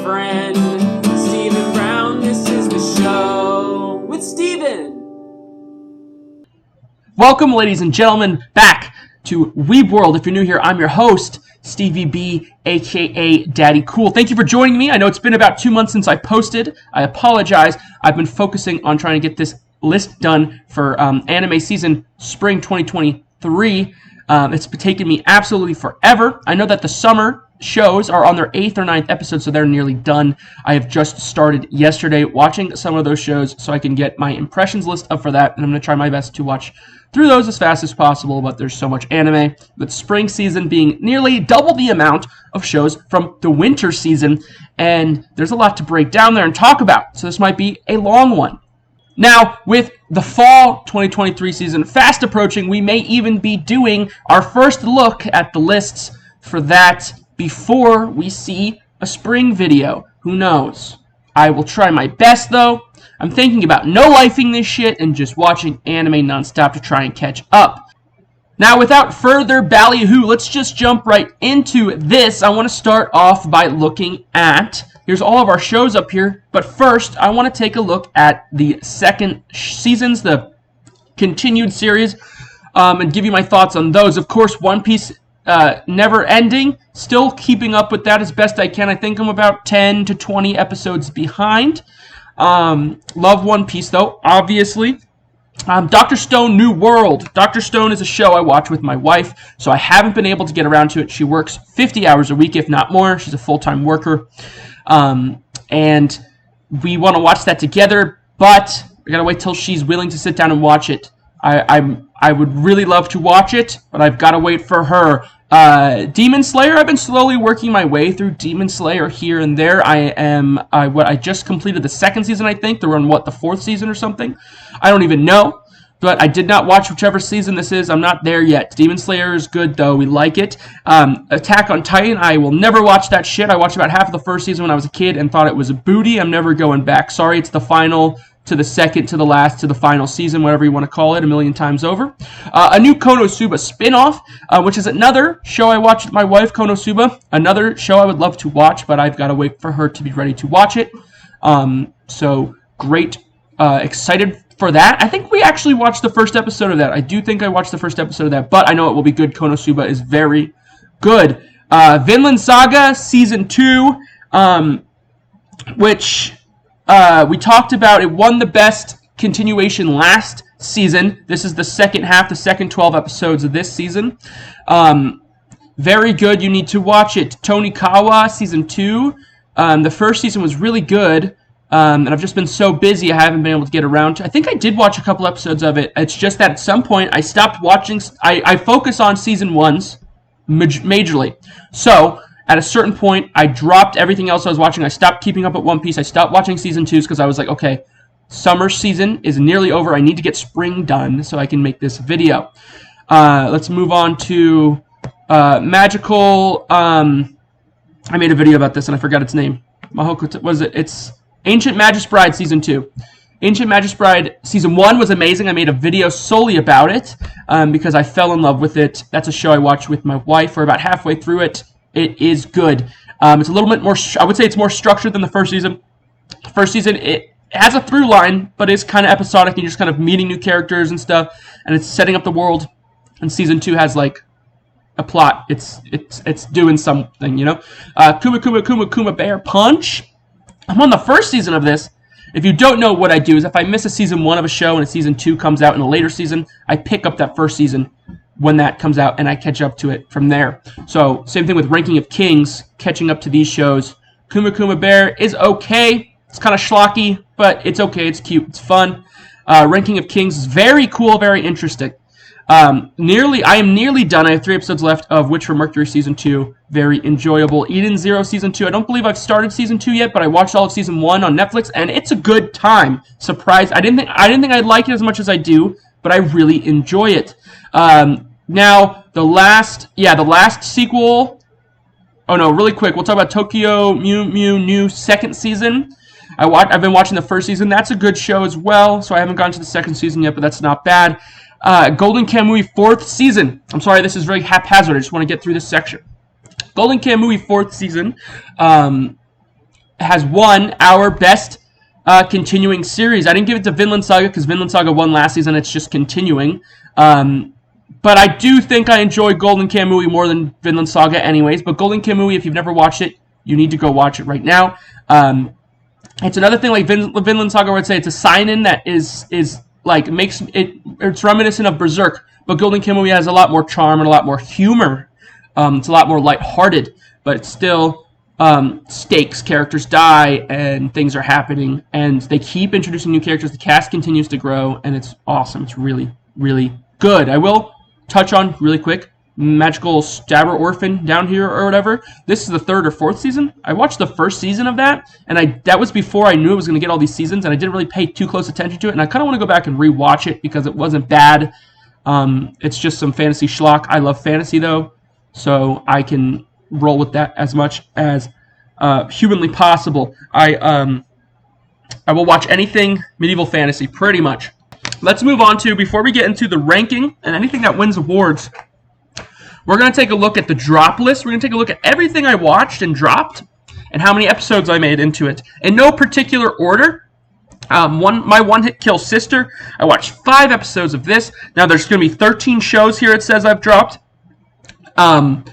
friend, Stephen Brown. This is the show with Stephen. Welcome, ladies and gentlemen, back to Weeb World. If you're new here, I'm your host, Stevie B, aka Daddy Cool. Thank you for joining me. I know it's been about 2 months since I posted. I apologize. I've been focusing on trying to get this list done for anime season spring 2023. It's been taking me absolutely forever. I know that the summer shows are on their 8th or 9th episode, so they're nearly done. I have just started yesterday watching some of those shows so I can get my impressions list up for that, and I'm going to try my best to watch through those as fast as possible, but there's so much anime, with spring season being nearly double the amount of shows from the winter season, and there's a lot to break down there and talk about, so this might be a long one. Now, with the fall 2023 season fast approaching, we may even be doing our first look at the lists for that before we see a spring video. Who knows? I will try my best, though. I'm thinking about no-lifing this shit and just watching anime nonstop to try and catch up. Now, without further ballyhoo, let's just jump right into this. I want to start off by looking at... Here's all of our shows up here, but first, I want to take a look at the second seasons, the continued series, and give you my thoughts on those. Of course, One Piece, never ending, still keeping up with that as best I can. I think I'm about 10 to 20 episodes behind. Love One Piece, though, obviously. Dr. Stone New World. Dr. Stone is a show I watch with my wife, so I haven't been able to get around to it. She works 50 hours a week, if not more. She's a full-time worker. And we want to watch that together, but I gotta wait till she's willing to sit down and watch it. I would really love to watch it, but I've got to wait for her. Demon Slayer, I've been slowly working my way through Demon Slayer here and there. I just completed the second season, I think. They're on, the fourth season or something? I don't even know. But I did not watch whichever season this is. I'm not there yet. Demon Slayer is good, though. We like it. Attack on Titan, I will never watch that shit. I watched about half of the first season when I was a kid and thought it was a booty. I'm never going back. Sorry, it's the final, to the second, to the last, to the final season, whatever you want to call it, a million times over. A new Konosuba spin-off, which is another show I watched with my wife, Konosuba. Another show I would love to watch, but I've got to wait for her to be ready to watch it. So, great. Excited for that. I think we actually watched the first episode of that. I do think I watched the first episode of that, but I know it will be good. Konosuba is very good. Vinland Saga Season 2, which we talked about. It won the best continuation last season. This is the second half, the second 12 episodes of this season. Very good. You need to watch it. Tonikawa Season 2. The first season was really good. And I've just been so busy, I haven't been able to get around to. I think I did watch a couple episodes of it. It's just that at some point, I stopped watching. I focus on season ones majorly. So, at a certain point, I dropped everything else I was watching. I stopped keeping up with One Piece. I stopped watching season 2s because I was like, okay, summer season is nearly over. I need to get spring done so I can make this video. Let's move on to Magical. I made a video about this and I forgot its name. Mahoko, was it? It's Ancient Magus Bride Season 2. Ancient Magus Bride Season 1 was amazing. I made a video solely about it because I fell in love with it. That's a show I watched with my wife. We're about halfway through it. It is good. It's a little bit more, I would say it's more structured than the first season. The first season, it has a through line, but it's kind of episodic. And you're just kind of meeting new characters and stuff. And it's setting up the world. And Season 2 has like a plot. It's doing something, you know? Kuma Bear Punch. I'm on the first season of this. If you don't know, what I do is if I miss a season 1 of a show and a season 2 comes out in a later season, I pick up that first season when that comes out and I catch up to it from there. So, same thing with Ranking of Kings, catching up to these shows. Kuma Bear is okay. It's kind of schlocky, but it's okay. It's cute. It's fun. Ranking of Kings is very cool, very interesting. I am nearly done. I have 3 episodes left of Witch from Mercury Season 2. Very enjoyable. Eden Zero Season 2. I don't believe I've started Season 2 yet, but I watched all of Season 1 on Netflix, and it's a good time. Surprised. I didn't think I'd like it as much as I do, but I really enjoy it. Now, the last sequel... Oh, no, really quick. We'll talk about Tokyo Mew New second season. I've been watching the first season. That's a good show as well, so I haven't gotten to the second season yet, but that's not bad. Golden Kamuy 4th season. I'm sorry, this is very haphazard. I just want to get through this section. Golden Kamuy 4th season. has won our best continuing series. I didn't give it to Vinland Saga because Vinland Saga won last season. It's just continuing. But I do think I enjoy Golden Kamuy more than Vinland Saga anyways. But Golden Kamuy, if you've never watched it, you need to go watch it right now. It's another thing like Vinland Saga, where I'd say it's a sign-in that is like makes it. It's reminiscent of Berserk, but Golden Kamuy has a lot more charm and a lot more humor. It's a lot more lighthearted, but it's still stakes. Characters die and things are happening, and they keep introducing new characters. The cast continues to grow, and it's awesome. It's really, really good. I will touch on really quick Magical Stabber Orphan down here or whatever. This is the 3rd or 4th season. I watched the first season of that, and that was before I knew it was going to get all these seasons, and I didn't really pay too close attention to it, and I kind of want to go back and rewatch it because it wasn't bad. It's just some fantasy schlock. I love fantasy, though, so I can roll with that as much as humanly possible. I will watch anything medieval fantasy, pretty much. Let's move on to, before we get into the ranking and anything that wins awards, we're going to take a look at the drop list. We're going to take a look at everything I watched and dropped and how many episodes I made into it. In no particular order. My one-hit kill sister, I watched 5 episodes of this. Now there's going to be 13 shows here it says I've dropped. And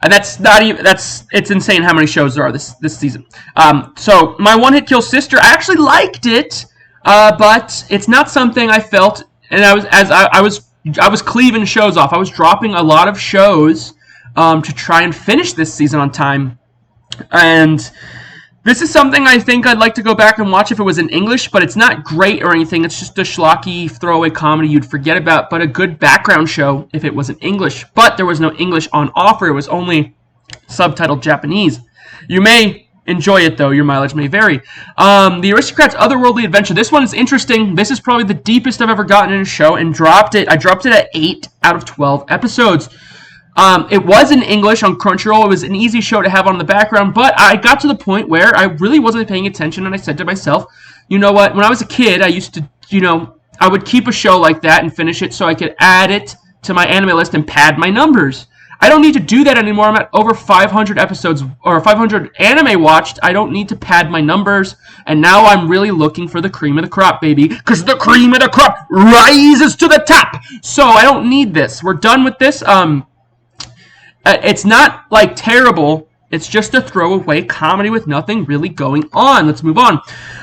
that's not even, it's insane how many shows there are this season. So my one-hit kill sister, I actually liked it, but it's not something I felt, and I was cleaving shows off. I was dropping a lot of shows to try and finish this season on time. And this is something I think I'd like to go back and watch if it was in English, but it's not great or anything. It's just a schlocky throwaway comedy you'd forget about, but a good background show if it was in English. But there was no English on offer. It was only subtitled Japanese. You may enjoy it, though. Your mileage may vary. The Aristocrats' Otherworldly Adventure. This one is interesting. This is probably the deepest I've ever gotten in a show, and dropped it. I dropped it at 8 out of 12 episodes. It was in English on Crunchyroll. It was an easy show to have on the background, but I got to the point where I really wasn't paying attention, and I said to myself, you know what? When I was a kid, I used to, I would keep a show like that and finish it so I could add it to my anime list and pad my numbers. I don't need to do that anymore. I'm at over 500 episodes, or 500 anime watched. I don't need to pad my numbers, and now I'm really looking for the cream of the crop, baby, because the cream of the crop rises to the top. So I don't need this. We're done with this. It's not, like, terrible. It's just a throwaway comedy with nothing really going on. Let's move on.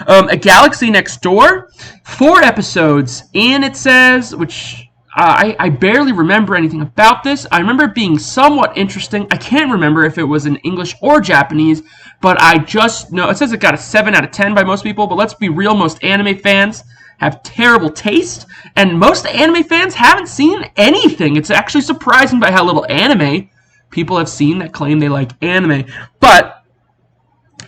A Galaxy Next Door, 4 episodes in, it says, which I barely remember anything about this. I remember it being somewhat interesting. I can't remember if it was in English or Japanese, but I just know, it says it got a 7 out of 10 by most people, but let's be real, most anime fans have terrible taste, and most anime fans haven't seen anything. It's actually surprising by how little anime people have seen that claim they like anime. But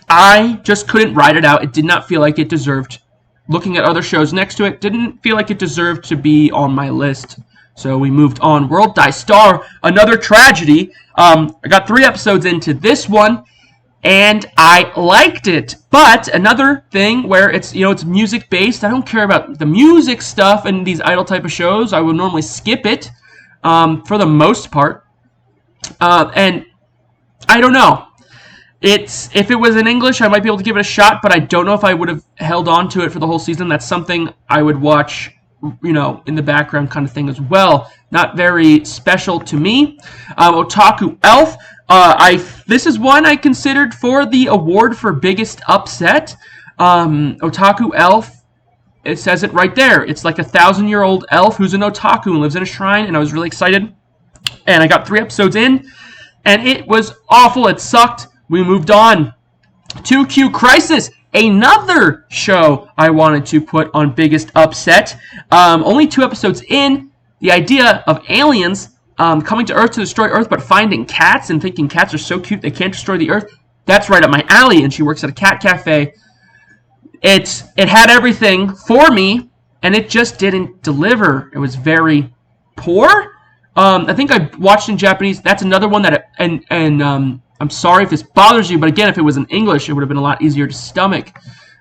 I just couldn't ride it out. It did not feel like it deserved, looking at other shows next to it, didn't feel like it deserved to be on my list. So we moved on. World Die Star, another tragedy. I got 3 episodes into this one, and I liked it. But another thing where it's, it's music based. I don't care about the music stuff and these idol type of shows. I would normally skip it for the most part. And I don't know. If it was in English, I might be able to give it a shot, but I don't know if I would have held on to it for the whole season. That's something I would watch, in the background kind of thing as well. Not very special to me. Otaku Elf. This is one I considered for the award for biggest upset. Otaku Elf. It says it right there. It's like a 1,000-year-old elf who's an otaku and lives in a shrine, and I was really excited. And I got 3 episodes in, and it was awful. It sucked. We moved on. 2Q Crisis, another show I wanted to put on biggest upset. Only 2 episodes in. The idea of aliens coming to Earth to destroy Earth, but finding cats and thinking cats are so cute they can't destroy the Earth. That's right up my alley, and she works at a cat cafe. It had everything for me, and it just didn't deliver. It was very poor. I think I watched in Japanese. That's another one that, and I'm sorry if this bothers you, but again, if it was in English, it would have been a lot easier to stomach.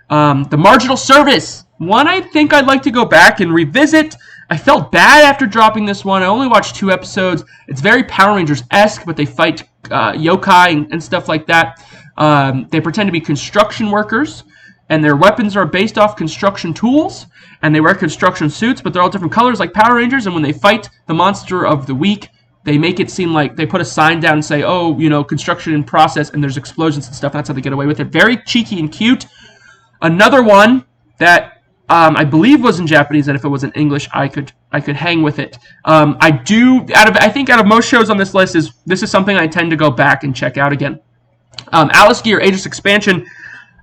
The Marginal Service, one I think I'd like to go back and revisit. I felt bad after dropping this one. I only watched 2 episodes. It's very Power Rangers-esque, but they fight yokai and stuff like that. They pretend to be construction workers, and their weapons are based off construction tools, and they wear construction suits, but they're all different colors like Power Rangers, and when they fight the monster of the week, they make it seem like they put a sign down and say, oh, you know, construction in process, and there's explosions and stuff. That's how they get away with it. Very cheeky and cute. Another one that I believe was in Japanese, and if it was in English, I could hang with it. I think out of most shows on this list, this is something I tend to go back and check out again. Alice Gear Aegis Expansion.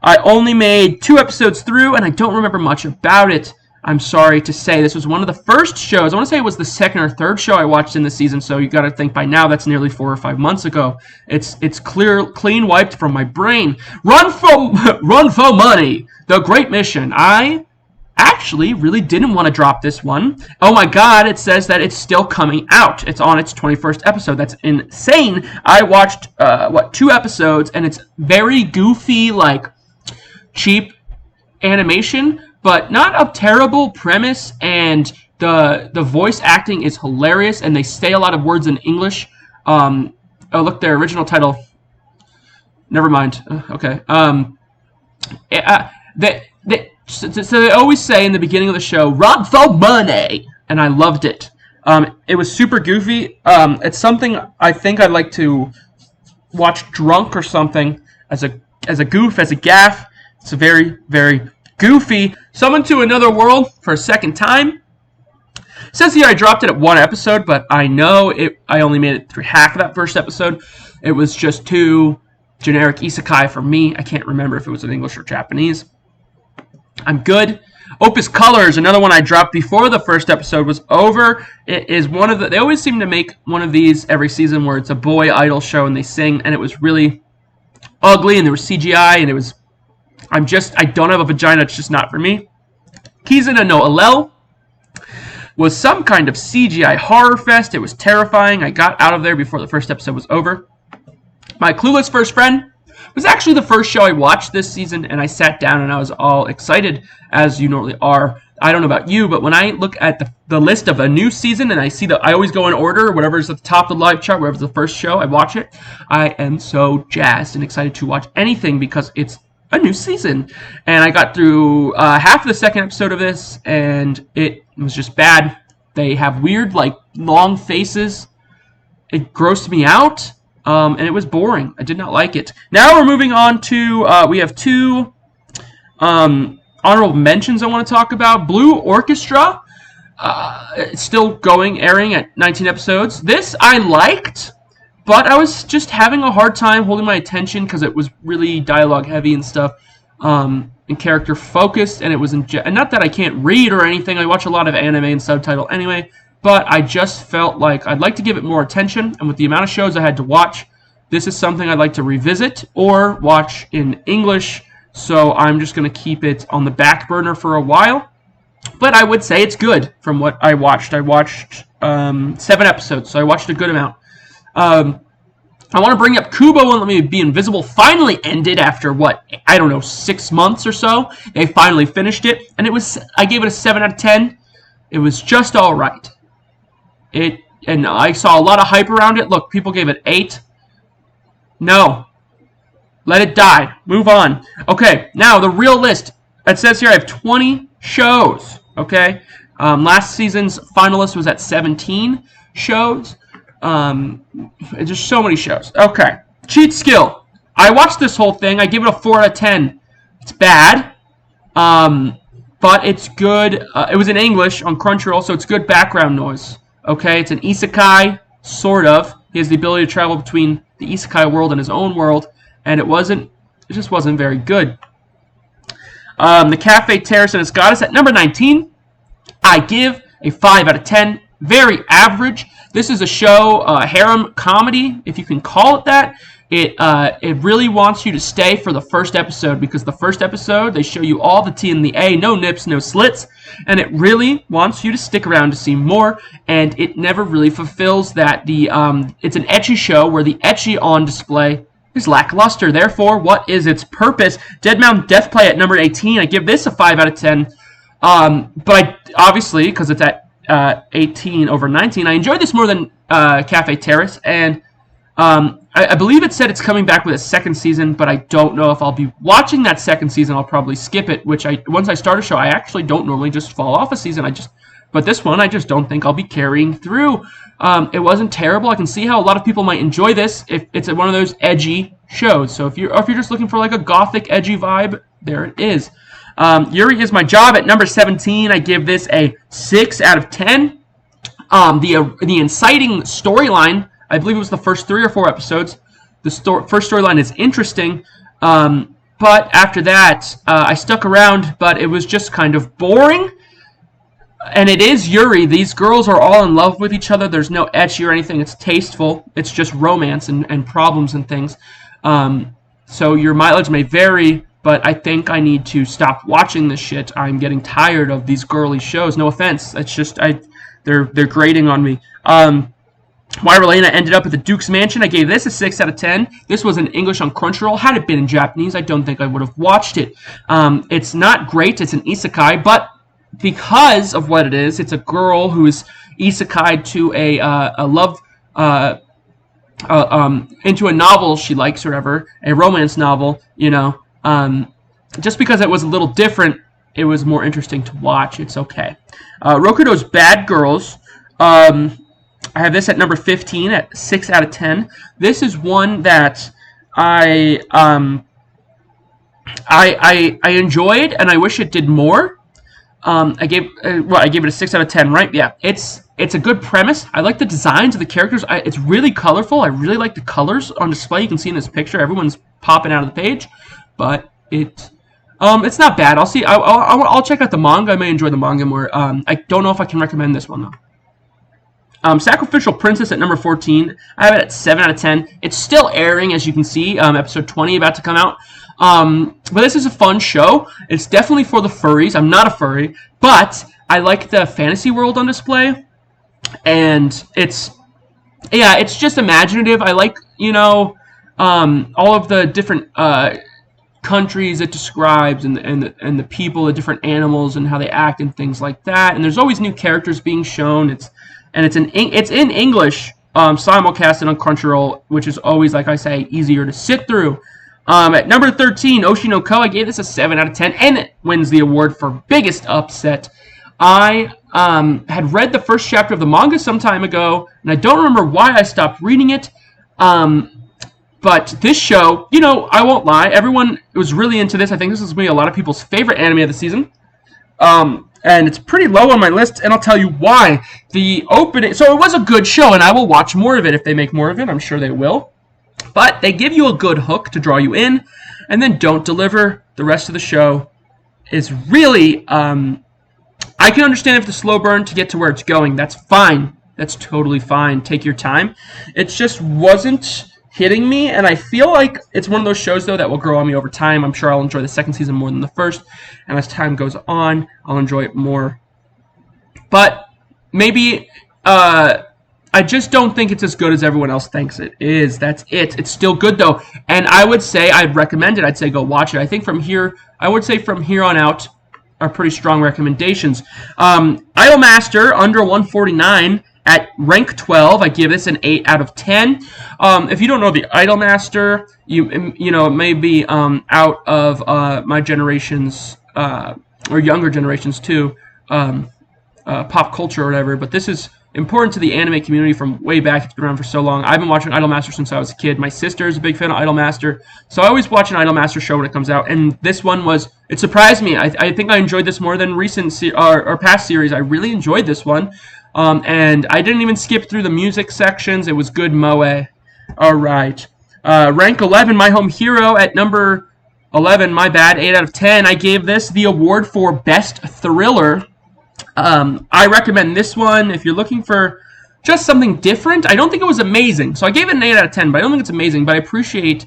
I only made 2 episodes through, and I don't remember much about it. I'm sorry to say. This was one of the first shows. I want to say it was the second or third show I watched in the season, so you got to think by now that's nearly 4 or 5 months ago. It's clean wiped from my brain. Run for money. The Great Mission. I actually really didn't want to drop this one. Oh my god, it says that it's still coming out. It's on its 21st episode. That's insane. I watched 2 episodes, and it's very goofy, like cheap animation, but not a terrible premise, and the voice acting is hilarious, and they say a lot of words in English. Oh, look, their original title. Never mind. Okay. So they always say in the beginning of the show, "Run for money," and I loved it. It was super goofy. It's something I think I'd like to watch drunk or something as a goof, as a gaff. It's a very, very goofy. Summon to Another World for a second time. It says here I dropped it at 1 episode, but I know I only made it through half of that first episode. It was just too generic isekai for me. I can't remember if it was in English or Japanese. I'm good. Opus Colors, another one I dropped before the first episode was over. It is one of they always seem to make one of these every season where it's a boy idol show and they sing, and it was really ugly, and there was CGI, and it was I don't have a vagina, it's just not for me. Kizuna no Alel was some kind of CGI horror fest. It was terrifying. I got out of there before the first episode was over. My Clueless First Friend was actually the first show I watched this season, and I sat down and I was all excited, as you normally are. I don't know about you, but when I look at the list of a new season and I see I always go in order, whatever's at the top of the live chart, whatever's the first show, I watch it. I am so jazzed and excited to watch anything because it's a new season. And I got through half of the second episode of this, and it was just bad. They have weird, like, long faces. It grossed me out, and it was boring. I did not like it. Now we're moving on to, we have 2 honorable mentions I want to talk about. Blue Orchestra, it's still airing at 19 episodes. This I liked, but I was just having a hard time holding my attention because it was really dialogue heavy and stuff, and character focused, and it was and not that I can't read or anything. I watch a lot of anime and subtitle anyway, but I just felt like I'd like to give it more attention, and with the amount of shows I had to watch, this is something I'd like to revisit or watch in English, so I'm just going to keep it on the back burner for a while. But I would say it's good from what I watched. I watched 7 episodes, so I watched a good amount. I want to bring up Kubo Won't Let Me Be Invisible. Finally ended after, 6 months or so. They finally finished it, and I gave it a 7 out of 10. It was just all right. And I saw a lot of hype around it. Look, people gave it 8. No. Let it die. Move on. Okay, now the real list. It says here I have 20 shows. Okay? Last season's finalist was at 17 shows. It's just so many shows. Okay. Cheat Skill. I watched this whole thing. I give it a 4 out of 10. It's bad. But it's good. It was in English on Crunchyroll, so it's good background noise. Okay? It's an isekai, sort of. He has the ability to travel between the isekai world and his own world, and it just wasn't very good. The Cafe Terrace and its Goddess at number 19. I give a 5 out of 10. Very average. This is a show, harem comedy, if you can call it that. It really wants you to stay for the first episode, because the first episode, they show you all the T and the A, no nips, no slits, and it really wants you to stick around to see more, and it never really fulfills that. It's an ecchi show where the ecchi on display is lackluster. Therefore, what is its purpose? Dead Mountain Death Play at number 18. I give this a 5 out of 10. But obviously, because it's at 18 over 19, I enjoyed this more than Cafe Terrace, and I believe it said it's coming back with a second season, but I don't know if I'll be watching that second season. I'll probably skip it, which once I start a show, I actually don't normally just fall off a season. But this one, I just don't think I'll be carrying through. It wasn't terrible. I can see how a lot of people might enjoy this if it's one of those edgy shows. So if you're just looking for like a gothic, edgy vibe, there it is. Yuri Is My Job at number 17. I give this a 6 out of 10. The inciting storyline, I believe it was the first 3 or 4 episodes. The first storyline is interesting, but after that, I stuck around, but it was just kind of boring. And it is Yuri. These girls are all in love with each other. There's no ecchi or anything. It's tasteful. It's just romance and problems and things. So your mileage may vary, but I think I need to stop watching this shit. I'm getting tired of these girly shows. No offense. It's just they're grating on me. Why Relena ended up at the Duke's Mansion. I gave this a 6 out of 10. This was in English on Crunchyroll. Had it been in Japanese, I don't think I would have watched it. It's not great. It's an isekai, but because of what it is, it's a girl who is isekai'd to a love into a novel she likes or whatever, a romance novel. Just because it was a little different, it was more interesting to watch. It's okay. Rokudo's Bad Girls. I have this at number 15 at 6 out of 10. This is one that I enjoyed, and I wish it did more. I gave it a 6 out of 10, right? Yeah, it's a good premise. I like the designs of the characters. It's really colorful. I really like the colors on display. You can see in this picture, everyone's popping out of the page, but it's not bad. I'll see. I'll check out the manga. I may enjoy the manga more. I don't know if I can recommend this one though. Sacrificial Princess at number 14. I have it at 7 out of 10. It's still airing, as you can see. Episode 20 about to come out. But this is a fun show. It's definitely for the furries. I'm not a furry, but I like the fantasy world on display, and it's just imaginative. I like all of the different countries it describes, and the people, the different animals, and how they act and things like that. And there's always new characters being shown. It's in English, simulcasted on Crunchyroll, which is always, like I say, easier to sit through. At number 13, Oshinoko, I gave this a 7 out of 10, and it wins the award for biggest upset. I had read the first chapter of the manga some time ago, and I don't remember why I stopped reading it. But this show, I won't lie, everyone was really into this. I think this is going to be a lot of people's favorite anime of the season. And it's pretty low on my list, and I'll tell you why. The opening, so it was a good show, and I will watch more of it if they make more of it. I'm sure they will. But they give you a good hook to draw you in, and then don't deliver. The rest of the show is really, I can understand if the slow burn to get to where it's going. That's fine. That's totally fine. Take your time. It just wasn't hitting me, and I feel like it's one of those shows, though, that will grow on me over time. I'm sure I'll enjoy the second season more than the first, and as time goes on, I'll enjoy it more. But maybe, I just don't think it's as good as everyone else thinks it is. That's it. It's still good, though, and I would say, I'd recommend it. I'd say go watch it. I think from here on out are pretty strong recommendations. Idolmaster, under 149, at rank 12, I give this an 8 out of 10. If you don't know the Idolmaster, it may be out of my generation's, or younger generations too, pop culture or whatever, but this is important to the anime community from way back. It's been around for so long. I've been watching Idolmaster since I was a kid. My sister is a big fan of Idolmaster, so I always watch an Idolmaster show when it comes out, and this one it surprised me. I think I enjoyed this more than recent or past series. I really enjoyed this one. And I didn't even skip through the music sections. It was good moe. All right. Rank 11, My Home Hero at number 11. My bad, 8 out of 10. I gave this the award for Best Thriller. I recommend this one if you're looking for just something different. I don't think it was amazing, so I gave it an 8 out of 10, but I don't think it's amazing, but I appreciate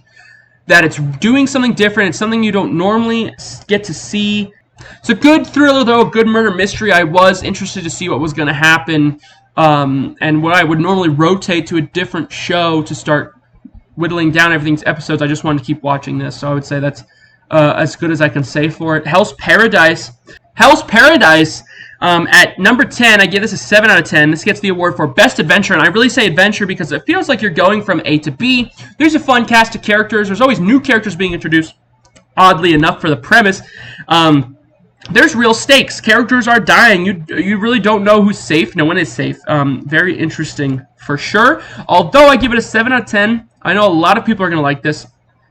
that it's doing something different. It's something you don't normally get to see. It's a good thriller, though, a good murder mystery. I was interested to see what was going to happen, and what I would normally rotate to a different show to start whittling down everything's episodes. I just wanted to keep watching this, so I would say that's as good as I can say for it. Hell's Paradise. At number 10, I give this a 7 out of 10. This gets the award for Best Adventure, and I really say adventure because it feels like you're going from A to B. There's a fun cast of characters. There's always new characters being introduced, oddly enough, for the premise. There's real stakes. Characters are dying. You really don't know who's safe. No one is safe. Very interesting for sure. Although I give it a 7 out of 10, I know a lot of people are going to like this,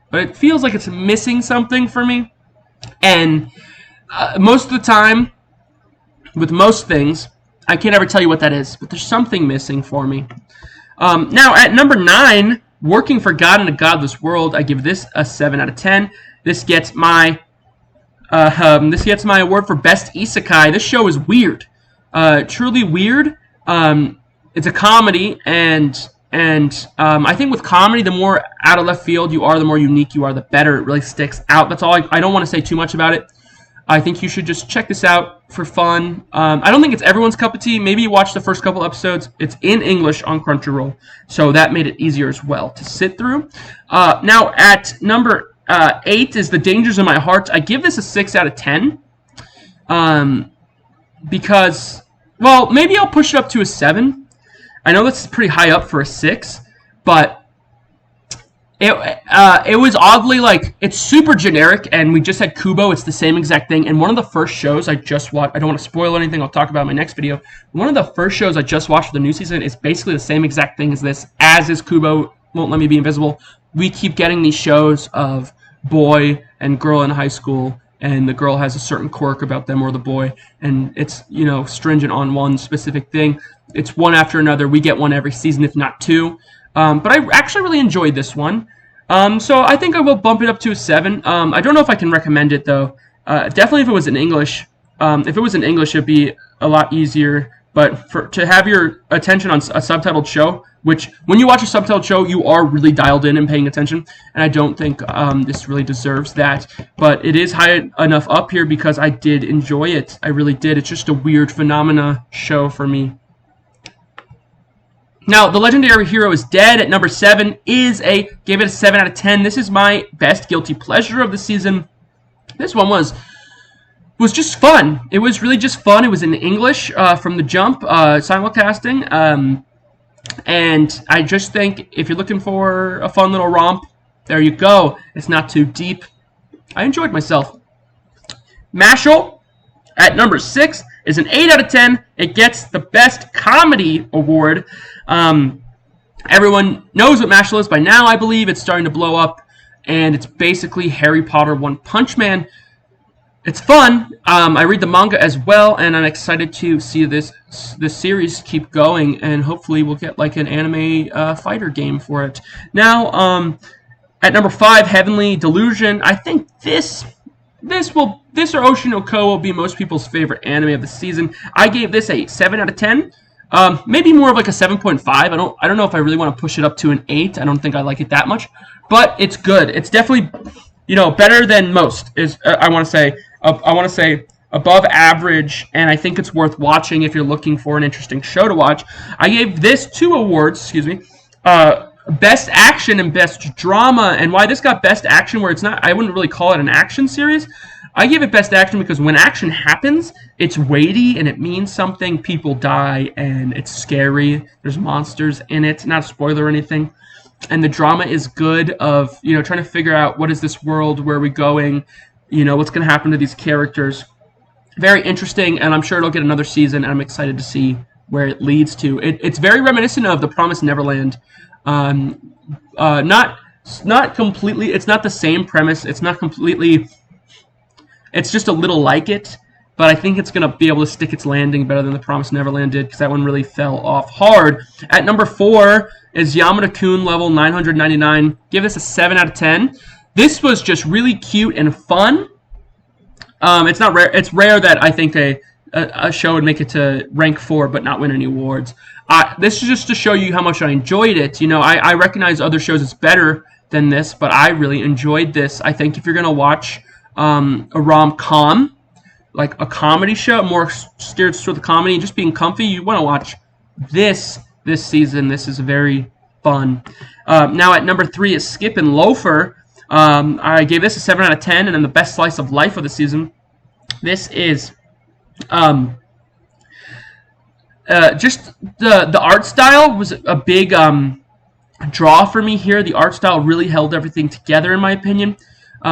but it feels like it's missing something for me. And most of the time, with most things, I can't ever tell you what that is, but there's something missing for me. Now, at number 9, Working for God in a Godless World, I give this a 7 out of 10. This gets my award for Best Isekai. This show is weird, truly weird. It's a comedy, and I think with comedy, the more out of left field you are, the more unique you are, the better it really sticks out. That's all. I don't want to say too much about it. I think you should just check this out for fun. I don't think it's everyone's cup of tea. Maybe you watch the first couple episodes. It's in English on Crunchyroll, so that made it easier as well to sit through. Now, at number 8 is The Dangers of My Heart. I give this a 6 out of 10 because, well, maybe I'll push it up to a 7. I know that's pretty high up for a 6, but it was oddly like, it's super generic, and we just had Kubo. It's the same exact thing. And one of the first shows I just watched, I don't want to spoil anything, I'll talk about in my next video. One of the first shows I just watched for the new season is basically the same exact thing as this, as is Kubo, Won't Let Me Be Invisible. We keep getting these shows of boy and girl in high school, and the girl has a certain quirk about them or the boy, and it's, stringent on one specific thing. It's one after another. We get one every season, if not 2. But I actually really enjoyed this one. So I think I will bump it up to a 7. I don't know if I can recommend it, though. Definitely if it was in English. If it was in English, it'd be a lot easier. But to have your attention on a subtitled show, which when you watch a subtitled show, you are really dialed in and paying attention. And I don't think this really deserves that. But it is high enough up here because I did enjoy it. I really did. It's just a weird phenomena show for me. Now, The Legendary Hero is Dead at number 7 gave it a 7 out of 10. This is my best guilty pleasure of the season. This one was just fun. It was really just fun. It was in English from the jump, simulcasting. And I just think if you're looking for a fun little romp, there you go. It's not too deep. I enjoyed myself. Mashal at number 6 is an 8 out of 10. It gets the Best Comedy Award. Everyone knows what Mashal is by now, I believe. It's starting to blow up, and it's basically Harry Potter One Punch Man. It's fun. I read the manga as well, and I'm excited to see this series keep going, and hopefully we'll get like an anime fighter game for it. Now, at number 5, Heavenly Delusion. I think this or Ocean no Ko will be most people's favorite anime of the season. I gave this a 7 out of 10. Maybe more of like a 7.5. I don't know if I really want to push it up to an 8. I don't think I like it that much, but it's good. It's definitely, better than most. I want to say above average, and I think it's worth watching if you're looking for an interesting show to watch. I gave this 2 awards. Best Action and Best Drama. And why this got Best Action, where it's not, I wouldn't really call it an action series. I give it Best Action because when action happens, it's weighty and it means something. People die and it's scary. There's monsters in it. Not a spoiler or anything. And the drama is good of, trying to figure out what is this world, where are we going, what's going to happen to these characters. Very interesting, and I'm sure it'll get another season, and I'm excited to see where it leads to. It's very reminiscent of The Promised Neverland. Not completely, it's not the same premise. It's not completely... It's just a little like it, but I think it's going to be able to stick its landing better than The Promised Neverland did, because that one really fell off hard. At number 4 is Yamada-kun Level 999. Give this a 7 out of 10. This was just really cute and fun. It's not rare. It's rare that I think a show would make it to rank 4 but not win any awards. This is just to show you how much I enjoyed it. I recognize other shows it's better than this, but I really enjoyed this. I think if you're going to watch a rom-com, like a comedy show, more steered toward the comedy, just being comfy, you want to watch this season. This is very fun. Now at number 3 is Skip and Loafer. I gave this a 7 out of 10, and then the best slice of life of the season. This is just the art style was a big draw for me here. The art style really held everything together, in my opinion.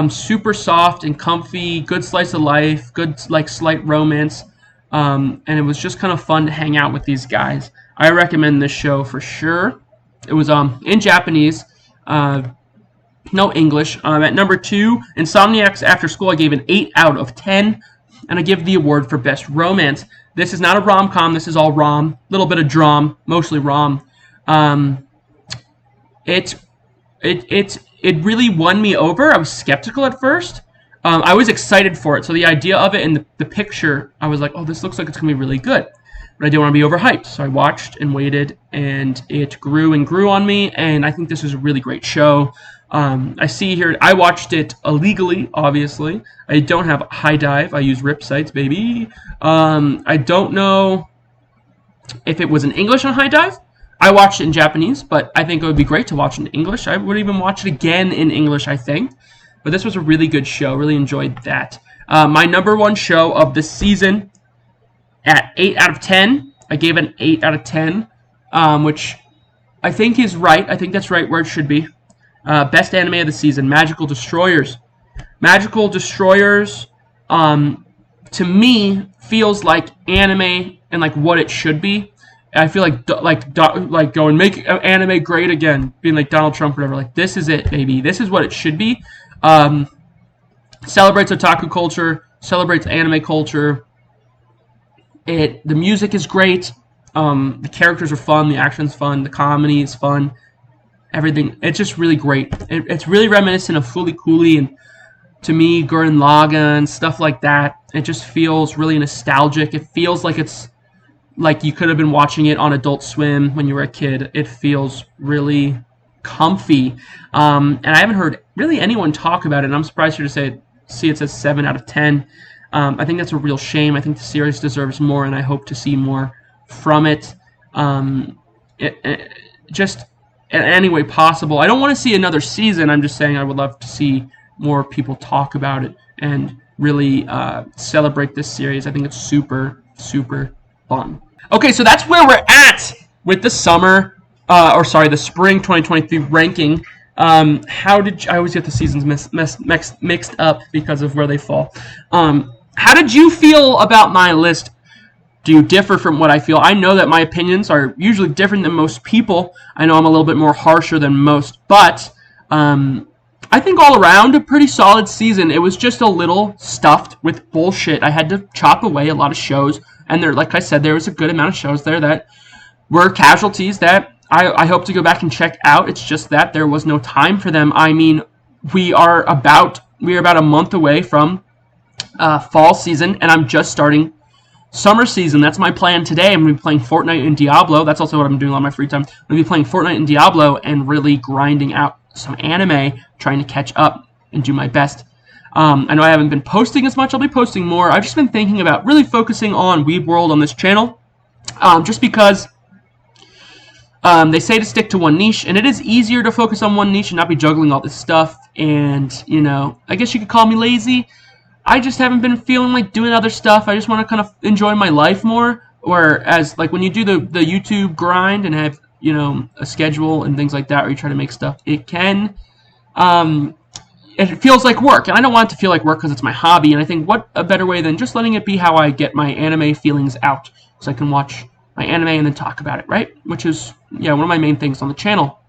Super soft and comfy, good slice of life, good like slight romance, and it was just kind of fun to hang out with these guys. I recommend this show for sure. It was in Japanese, no English. At number 2, Insomniacs After School, I gave an 8 out of 10, and I give the award for best romance. This is not a rom-com. This is all rom, little bit of dram, mostly rom. It really won me over. I was skeptical at first. I was excited for it. So the idea of it and the picture, I was like, oh, this looks like it's going to be really good. But I didn't want to be overhyped. So I watched and waited, and it grew and grew on me. And I think this is a really great show. I see here, I watched it illegally, obviously. I don't have High Dive. I use RIP sites, baby. I don't know if it was in English on High Dive. I watched it in Japanese, but I think it would be great to watch it in English. I would even watch it again in English, I think. But this was a really good show. Really enjoyed that. My number 1 show of the season at 8 out of 10. I gave it an 8 out of 10, which I think is right. I think that's right where it should be. Best anime of the season, Magical Destroyers. Magical Destroyers, to me, feels like anime and like what it should be. I feel like going make anime great again, being like Donald Trump or whatever. Like, this is it, baby. This is what it should be. Celebrates otaku culture, celebrates anime culture. The music is great. The characters are fun. The action's fun. The comedy is fun. Everything. It's just really great. It's really reminiscent of Fooly Cooly and, to me, Gurren Lagann and stuff like that. It just feels really nostalgic. It feels like it's like you could have been watching it on Adult Swim when you were a kid. It feels really comfy. And I haven't heard really anyone talk about it, and I'm surprised here to see it says 7 out of 10. I think that's a real shame. I think the series deserves more, and I hope to see more from it. Just in any way possible. I don't want to see another season. I'm just saying I would love to see more people talk about it and really celebrate this series. I think it's super, super fun. Okay, so that's where we're at with the the spring 2023 ranking. I always get the seasons mixed up because of where they fall. How did you feel about my list? Do you differ from what I feel? I know that my opinions are usually different than most people. I know I'm a little bit more harsher than most, but I think all around a pretty solid season. It was just a little stuffed with bullshit. I had to chop away a lot of shows, and like I said, there was a good amount of shows there that were casualties that I hope to go back and check out. It's just that there was no time for them. I mean, we are about a month away from fall season, and I'm just starting summer season. That's my plan today. I'm going to be playing Fortnite and Diablo. That's also what I'm doing on my free time. I'm going to be playing Fortnite and Diablo and really grinding out some anime, trying to catch up and do my best. I know I haven't been posting as much. I'll be posting more. I've just been thinking about really focusing on Weeb World on this channel, just because they say to stick to one niche, and it is easier to focus on one niche and not be juggling all this stuff. And, I guess you could call me lazy. I just haven't been feeling like doing other stuff. I just want to kind of enjoy my life more. Whereas, like, when you do the YouTube grind and have, a schedule and things like that, where you try to make stuff, it can, it feels like work. And I don't want it to feel like work because it's my hobby. And I think what a better way than just letting it be how I get my anime feelings out. So I can watch my anime and then talk about it, right? Which is, one of my main things on the channel.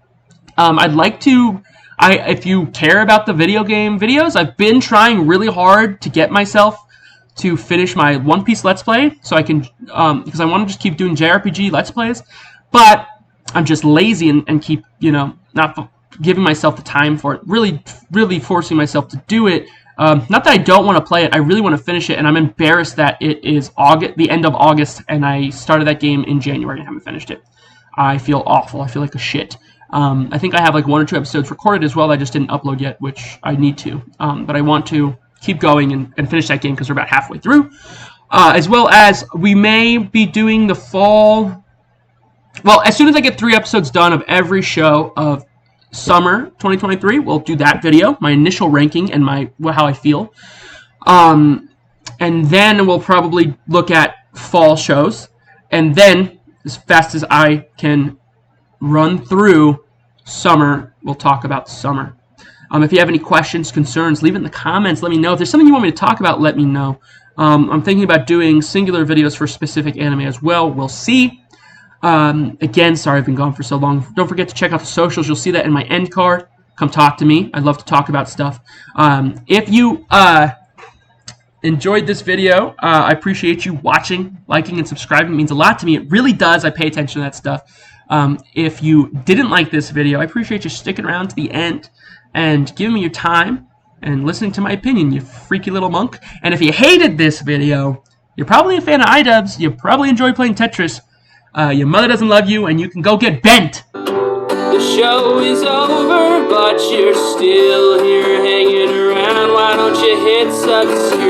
I'd like to... if you care about the video game videos, I've been trying really hard to get myself to finish my One Piece Let's Play, so I can, because I want to just keep doing JRPG Let's Plays, but I'm just lazy and keep, not giving myself the time for it, really, really forcing myself to do it. Not that I don't want to play it, I really want to finish it, and I'm embarrassed that it is the end of August, and I started that game in January and haven't finished it. I feel awful, I feel like a shit. I think I have like 1 or 2 episodes recorded as well. I just didn't upload yet, which I need to. But I want to keep going and finish that game because we're about halfway through. As well as we may be doing the fall. Well, as soon as I get 3 episodes done of every show of summer 2023, we'll do that video, my initial ranking and how I feel. And then we'll probably look at fall shows. And then as fast as I can run through summer, we'll talk about summer. If you have any questions, concerns, leave it in the comments. Let me know. If there's something you want me to talk about, let me know. I'm thinking about doing singular videos for specific anime as well. We'll see. Again, sorry I've been gone for so long. Don't forget to check out the socials. You'll see that in my end card. Come talk to me. I'd love to talk about stuff. If you enjoyed this video, I appreciate you watching, liking, and subscribing. It means a lot to me. It really does. I pay attention to that stuff. If you didn't like this video, I appreciate you sticking around to the end and giving me your time and listening to my opinion, you freaky little monk. And if you hated this video, you're probably a fan of iDubbbz. You probably enjoy playing Tetris. Your mother doesn't love you, and you can go get bent. The show is over, but you're still here hanging around. Why don't you hit subscribe?